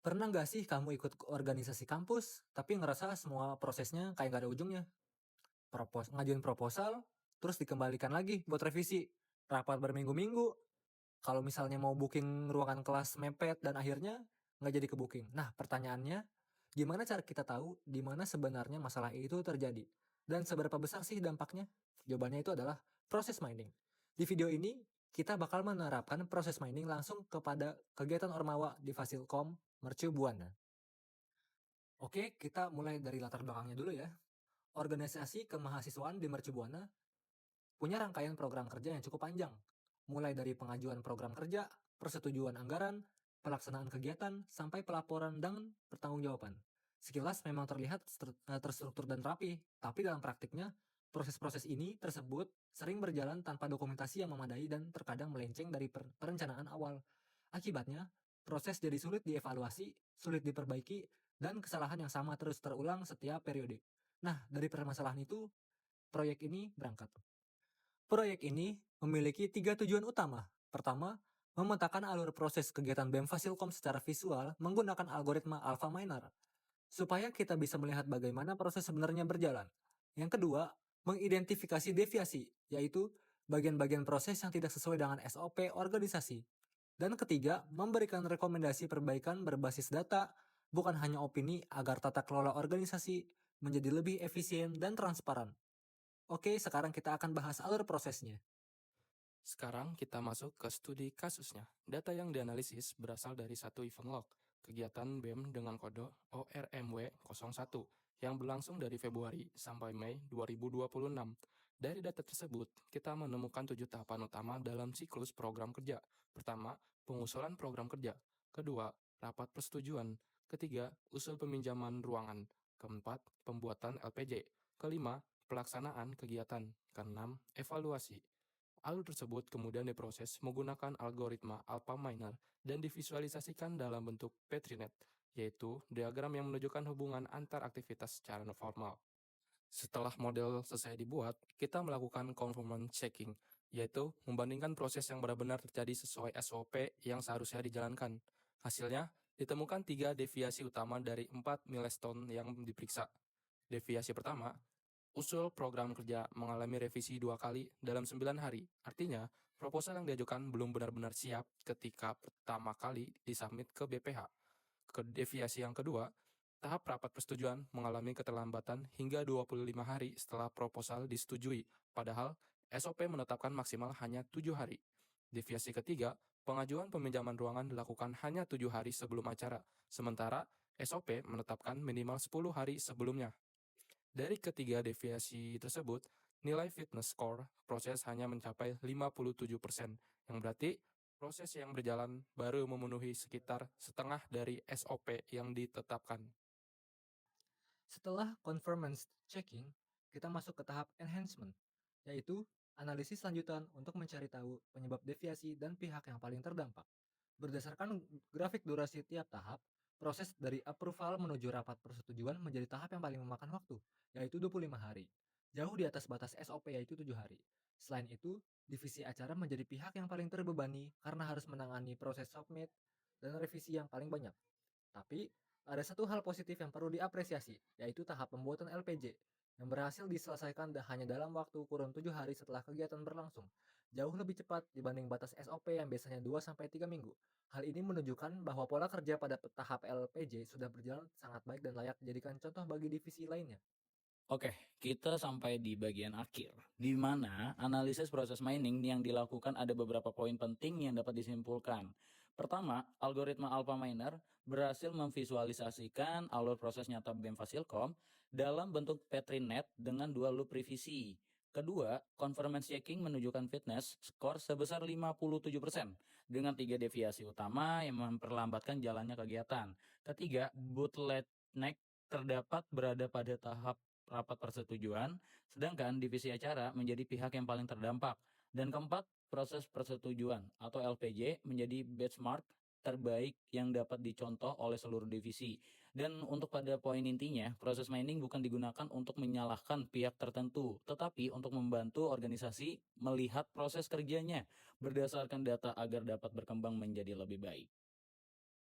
Pernah nggak sih kamu ikut organisasi kampus, tapi ngerasa semua prosesnya kayak nggak ada ujungnya? Ngajuin proposal, terus dikembalikan lagi buat revisi. Rapat berminggu-minggu, kalau misalnya mau booking ruangan kelas mepet dan akhirnya nggak jadi ke-booking. Nah, pertanyaannya, gimana cara kita tahu di mana sebenarnya masalah itu terjadi? Dan seberapa besar sih dampaknya? Jawabannya itu adalah proses mining. Di video ini, kita bakal menerapkan proses mining langsung kepada kegiatan Ormawa di Fasilkom Mercu Buana. Oke, kita mulai dari latar belakangnya dulu ya. Organisasi kemahasiswaan di Mercu Buana punya rangkaian program kerja yang cukup panjang, mulai dari pengajuan program kerja, persetujuan anggaran, pelaksanaan kegiatan, sampai pelaporan dan pertanggungjawaban. Sekilas memang terlihat terstruktur dan rapi, tapi dalam praktiknya, proses-proses ini tersebut sering berjalan tanpa dokumentasi yang memadai dan terkadang melenceng dari perencanaan awal. Akibatnya, proses jadi sulit dievaluasi, sulit diperbaiki, dan kesalahan yang sama terus terulang setiap periode. Nah, dari permasalahan itu, proyek ini berangkat. Proyek ini memiliki 3 tujuan utama. Pertama, memetakan alur proses kegiatan BEM Fasilkom secara visual menggunakan algoritma Alpha Miner, supaya kita bisa melihat bagaimana proses sebenarnya berjalan. Yang kedua, mengidentifikasi deviasi, yaitu bagian-bagian proses yang tidak sesuai dengan SOP organisasi. Dan ketiga, memberikan rekomendasi perbaikan berbasis data, bukan hanya opini agar tata kelola organisasi menjadi lebih efisien dan transparan. Oke, sekarang kita akan bahas alur prosesnya. Sekarang kita masuk ke studi kasusnya. Data yang dianalisis berasal dari satu event log, kegiatan BEM dengan kode ORMW01 yang berlangsung dari Februari sampai Mei 2026. Dari data tersebut, kita menemukan 7 tahapan utama dalam siklus program kerja. Pertama, pengusulan program kerja. Kedua, rapat persetujuan. Ketiga, usul peminjaman ruangan. Keempat, pembuatan LPJ. Kelima, pelaksanaan kegiatan. Keenam, evaluasi. Alur tersebut kemudian diproses menggunakan algoritma AlphaMiner dan divisualisasikan dalam bentuk PetriNet, yaitu diagram yang menunjukkan hubungan antar aktivitas secara formal. Setelah model selesai dibuat, kita melakukan conformance checking, yaitu membandingkan proses yang benar-benar terjadi sesuai SOP yang seharusnya dijalankan. Hasilnya, ditemukan 3 deviasi utama dari 4 milestone yang diperiksa. Deviasi pertama, usul program kerja mengalami revisi 2 kali dalam 9 hari. Artinya, proposal yang diajukan belum benar-benar siap ketika pertama kali disubmit ke BPH. Ke deviasi yang kedua, tahap rapat persetujuan mengalami keterlambatan hingga 25 hari setelah proposal disetujui, padahal SOP menetapkan maksimal hanya 7 hari. Deviasi ketiga, pengajuan peminjaman ruangan dilakukan hanya 7 hari sebelum acara, sementara SOP menetapkan minimal 10 hari sebelumnya. Dari ketiga deviasi tersebut, nilai fitness score proses hanya mencapai 57%, yang berarti proses yang berjalan baru memenuhi sekitar setengah dari SOP yang ditetapkan. Setelah conformance checking, kita masuk ke tahap enhancement, yaitu analisis lanjutan untuk mencari tahu penyebab deviasi dan pihak yang paling terdampak. Berdasarkan grafik durasi tiap tahap, proses dari approval menuju rapat persetujuan menjadi tahap yang paling memakan waktu, yaitu 25 hari. Jauh di atas batas SOP yaitu 7 hari. Selain itu, divisi acara menjadi pihak yang paling terbebani karena harus menangani proses submit dan revisi yang paling banyak. Tapi, ada satu hal positif yang perlu diapresiasi, yaitu tahap pembuatan LPJ, yang berhasil diselesaikan hanya dalam waktu kurun 7 hari setelah kegiatan berlangsung, jauh lebih cepat dibanding batas SOP yang biasanya 2-3 minggu. Hal ini menunjukkan bahwa pola kerja pada tahap LPJ sudah berjalan sangat baik dan layak dijadikan contoh bagi divisi lainnya. Oke, kita sampai di bagian akhir, di mana analisis proses mining yang dilakukan ada beberapa poin penting yang dapat disimpulkan. Pertama, algoritma Alpha Miner berhasil memvisualisasikan alur proses nyata BEM Fasilkom dalam bentuk PetriNet dengan 2 loop revisi. Kedua, conformance checking menunjukkan fitness skor sebesar 57% dengan 3 deviasi utama yang memperlambatkan jalannya kegiatan. Ketiga, bottleneck terdapat berada pada tahap rapat persetujuan, sedangkan divisi acara menjadi pihak yang paling terdampak. Dan keempat, proses persetujuan atau LPJ menjadi benchmark terbaik yang dapat dicontoh oleh seluruh divisi. Dan untuk pada poin intinya, proses mining bukan digunakan untuk menyalahkan pihak tertentu, tetapi untuk membantu organisasi melihat proses kerjanya berdasarkan data agar dapat berkembang menjadi lebih baik.